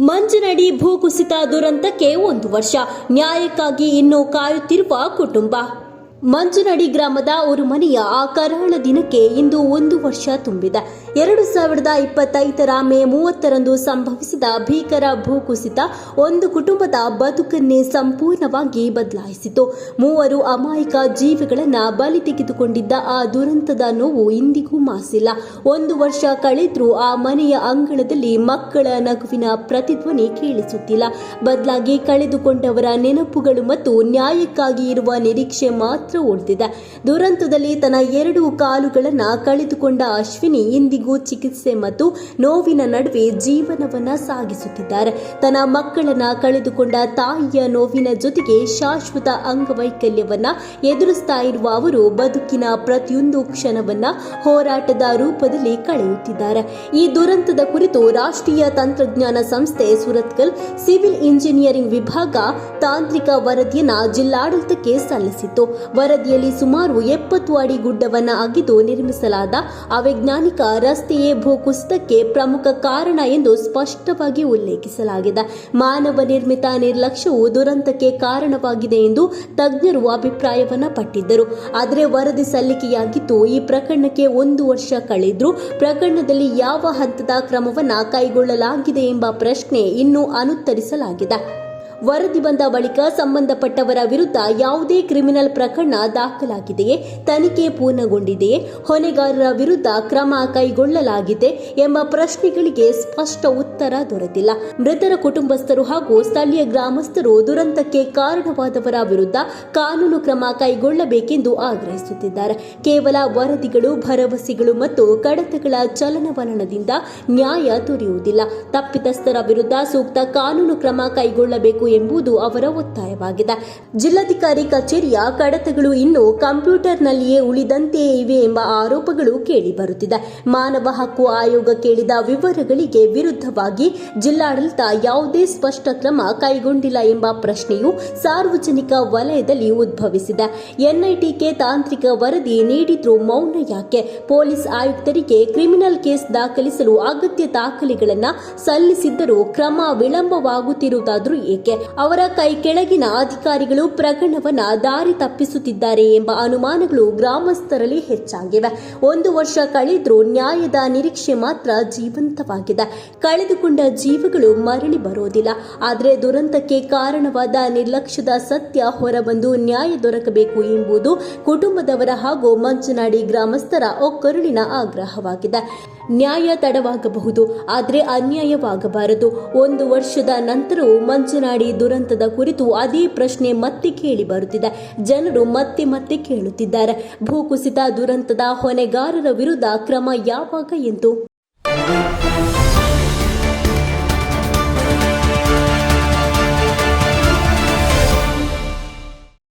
ಮಂಜನಡಿ ಭೂಕುಸಿತ ದುರಂತಕ್ಕೆ 1 ವರ್ಷ, ನ್ಯಾಯಕ್ಕಾಗಿ ಇನ್ನೂ ಕಾಯುತ್ತಿರುವ ಕುಟುಂಬ. ಮಂಜನಡಿ ಗ್ರಾಮದ ஒரு ಮನೆಯ ಆ ಕರಾಳ ದಿನಕ್ಕೆ ಇಂದು 1 ವರ್ಷ ತುಂಬಿದೆ. 2025ರ ಮೇ 30ರಂದು ಸಂಭವಿಸಿದ ಭೀಕರ ಭೂಕುಸಿತ ಒಂದು ಕುಟುಂಬದ ಬದುಕನ್ನೇ ಸಂಪೂರ್ಣವಾಗಿ ಬದಲಾಯಿಸಿತು. 3 ಅಮಾಯಕ ಜೀವಿಗಳನ್ನು ಬಲಿ ತೆಗೆದುಕೊಂಡಿದ್ದ ಆ ದುರಂತದ ನೋವು ಇಂದಿಗೂ ಮಾಸಿಲ್ಲ. 1 ವರ್ಷ ಕಳೆದ್ರೂ ಆ ಮನೆಯ ಅಂಗಳದಲ್ಲಿ ಮಕ್ಕಳ ನಗುವಿನ ಪ್ರತಿಧ್ವನಿ ಕೇಳಿಸುತ್ತಿಲ್ಲ. ಬದಲಾಗಿ ಕಳೆದುಕೊಂಡವರ ನೆನಪುಗಳು ಮತ್ತು ನ್ಯಾಯಕ್ಕಾಗಿ ಇರುವ ನಿರೀಕ್ಷೆ ಮಾತ್ರ ಉಳಿದಿದೆ. ದುರಂತದಲ್ಲಿ ತನ್ನ 2 ಕಾಲುಗಳನ್ನು ಕಳೆದುಕೊಂಡ ಅಶ್ವಿನಿ ಇಂದಿಗೂ ಚಿಕಿತ್ಸೆ ಮತ್ತು ನೋವಿನ ನಡುವೆ ಜೀವನವನ್ನ ಸಾಗಿಸುತ್ತಿದ್ದಾರೆ. ತನ್ನ ಮಕ್ಕಳನ್ನ ಕಳೆದುಕೊಂಡ ತಾಯಿಯ ನೋವಿನ ಜೊತೆಗೆ ಶಾಶ್ವತ ಅಂಗವೈಕಲ್ಯವನ್ನ ಎದುರಿಸ್ತಾ ಇರುವ ಅವರು ಬದುಕಿನ ಪ್ರತಿಯೊಂದು ಕ್ಷಣವನ್ನ ಹೋರಾಟದ ರೂಪದಲ್ಲಿ ಕಳೆಯುತ್ತಿದ್ದಾರೆ. ಈ ದುರಂತದ ಕುರಿತು ರಾಷ್ಟ್ರೀಯ ತಂತ್ರಜ್ಞಾನ ಸಂಸ್ಥೆ ಸುರತ್ಕಲ್ ಸಿವಿಲ್ ಇಂಜಿನಿಯರಿಂಗ್ ವಿಭಾಗ ತಾಂತ್ರಿಕ ವರದಿಯನ್ನ ಜಿಲ್ಲಾಡಳಿತಕ್ಕೆ ಸಲ್ಲಿಸಿತ್ತು. ವರದಿಯಲ್ಲಿ ಸುಮಾರು 70 ಅಡಿ ಗುಡ್ಡವನ್ನು ಅಗೆದು ನಿರ್ಮಿಸಲಾದ ಅವೈಜ್ಞಾನಿಕ ರಸ್ತೆಯೇ ಭೂಕುಸಿತಕ್ಕೆ ಪ್ರಮುಖ ಕಾರಣ ಎಂದು ಸ್ಪಷ್ಟವಾಗಿ ಉಲ್ಲೇಖಿಸಲಾಗಿದೆ. ಮಾನವ ನಿರ್ಮಿತ ನಿರ್ಲಕ್ಷ್ಯವು ದುರಂತಕ್ಕೆ ಕಾರಣವಾಗಿದೆ ಎಂದು ತಜ್ಞರು ಅಭಿಪ್ರಾಯವನ್ನ ಪಟ್ಟಿದ್ದರು. ಆದರೆ ವರದಿ ಸಲ್ಲಿಕೆಯಾಗಿದ್ದು ಈ ಪ್ರಕರಣಕ್ಕೆ 1 ವರ್ಷ ಕಳೆದ್ರೂ ಪ್ರಕರಣದಲ್ಲಿ ಯಾವ ಹಂತದ ಕ್ರಮವನ್ನ ಕೈಗೊಳ್ಳಲಾಗಿದೆ ಎಂಬ ಪ್ರಶ್ನೆ ಇನ್ನೂ ಅನುತ್ತರಿಸಲಾಗಿದೆ. ವರದಿ ಬಂದ ಬಳಿಕ ಸಂಬಂಧಪಟ್ಟವರ ವಿರುದ್ಧ ಯಾವುದೇ ಕ್ರಿಮಿನಲ್ ಪ್ರಕರಣ ದಾಖಲಾಗಿದೆಯೇ, ತನಿಖೆ ಪೂರ್ಣಗೊಂಡಿದೆಯೇ, ಹೊಣೆಗಾರರ ವಿರುದ್ಧ ಕ್ರಮ ಕೈಗೊಳ್ಳಲಾಗಿದೆ ಎಂಬ ಪ್ರಶ್ನೆಗಳಿಗೆ ಸ್ಪಷ್ಟ ಉತ್ತರ ದೊರೆತಿಲ್ಲ. ಮೃತರ ಕುಟುಂಬಸ್ಥರು ಹಾಗೂ ಸ್ಥಳೀಯ ಗ್ರಾಮಸ್ಥರು ದುರಂತಕ್ಕೆ ಕಾರಣವಾದವರ ವಿರುದ್ಧ ಕಾನೂನು ಕ್ರಮ ಕೈಗೊಳ್ಳಬೇಕೆಂದು ಆಗ್ರಹಿಸುತ್ತಿದ್ದಾರೆ. ಕೇವಲ ವರದಿಗಳು, ಭರವಸೆಗಳು ಮತ್ತು ಕಡತಗಳ ಚಲನವಲನದಿಂದ ನ್ಯಾಯ ದೊರೆಯುವುದಿಲ್ಲ. ತಪ್ಪಿತಸ್ಥರ ವಿರುದ್ಧ ಸೂಕ್ತ ಕಾನೂನು ಕ್ರಮ ಕೈಗೊಳ್ಳಬೇಕು ಎಂಬುದು ಅವರ ಒತ್ತಾಯವಾಗಿದೆ. ಜಿಲ್ಲಾಧಿಕಾರಿ ಕಚೇರಿಯ ಕಡತಗಳು ಇನ್ನೂ ಕಂಪ್ಯೂಟರ್ನಲ್ಲಿಯೇ ಉಳಿದಂತೆಯೇ ಇವೆ ಎಂಬ ಆರೋಪಗಳು ಕೇಳಿಬರುತ್ತಿದೆ. ಮಾನವ ಹಕ್ಕು ಆಯೋಗ ಕೇಳಿದ ವಿವರಗಳಿಗೆ ವಿರುದ್ಧವಾಗಿ ಜಿಲ್ಲಾಡಳಿತ ಯಾವುದೇ ಸ್ಪಷ್ಟ ಕ್ರಮ ಕೈಗೊಂಡಿಲ್ಲ ಎಂಬ ಪ್ರಶ್ನೆಯು ಸಾರ್ವಜನಿಕ ವಲಯದಲ್ಲಿ ಉದ್ಭವಿಸಿದೆ. ಎನ್ಐಟಿಗೆ ತಾಂತ್ರಿಕ ವರದಿ ನೀಡಿದ್ರೂ ಮೌನ ಯಾಕೆ? ಪೊಲೀಸ್ ಆಯುಕ್ತರಿಗೆ ಕ್ರಿಮಿನಲ್ ಕೇಸ್ ದಾಖಲಿಸಲು ಅಗತ್ಯ ದಾಖಲೆಗಳನ್ನು ಸಲ್ಲಿಸಿದ್ದರೂ ಕ್ರಮ ವಿಳಂಬವಾಗುತ್ತಿರುವುದಾದರೂ ಏಕೆ? ಅವರ ಕೈ ಕೆಳಗಿನ ಅಧಿಕಾರಿಗಳು ಪ್ರಕರಣವನ್ನ ದಾರಿ ತಪ್ಪಿಸುತ್ತಿದ್ದಾರೆ ಎಂಬ ಅನುಮಾನಗಳು ಗ್ರಾಮಸ್ಥರಲ್ಲಿ ಹೆಚ್ಚಾಗಿವೆ. 1 ವರ್ಷ ಕಳೆದ್ರೂ ನ್ಯಾಯದ ನಿರೀಕ್ಷೆ ಮಾತ್ರ ಜೀವಂತವಾಗಿದೆ. ಕಳೆದುಕೊಂಡ ಜೀವಗಳು ಮರಳಿ ಬರೋದಿಲ್ಲ. ಆದರೆ ದುರಂತಕ್ಕೆ ಕಾರಣವಾದ ನಿರ್ಲಕ್ಷ್ಯದ ಸತ್ಯ ಹೊರಬಂದು ನ್ಯಾಯ ದೊರಕಬೇಕು ಎಂಬುದು ಕುಟುಂಬದವರ ಹಾಗೂ ಮಂಜನಡಿ ಗ್ರಾಮಸ್ಥರ ಒಕ್ಕರುಳಿನ ಆಗ್ರಹವಾಗಿದೆ. ನ್ಯಾಯ ತಡವಾಗಬಹುದು, ಆದರೆ ಅನ್ಯಾಯವಾಗಬಾರದು. 1 ವರ್ಷದ ನಂತರವೂ ಮಂಜನಡಿ ದುರಂತದ ಕುರಿತು ಅದೇ ಪ್ರಶ್ನೆ ಮತ್ತೆ ಕೇಳಿ ಬರುತ್ತಿದೆ. ಜನರು ಮತ್ತೆ ಕೇಳುತ್ತಿದ್ದಾರೆ, ಭೂಕುಸಿತ ದುರಂತದ ಹೊಣೆಗಾರರ ವಿರುದ್ಧ ಕ್ರಮ ಯಾವಾಗ ಎಂದು.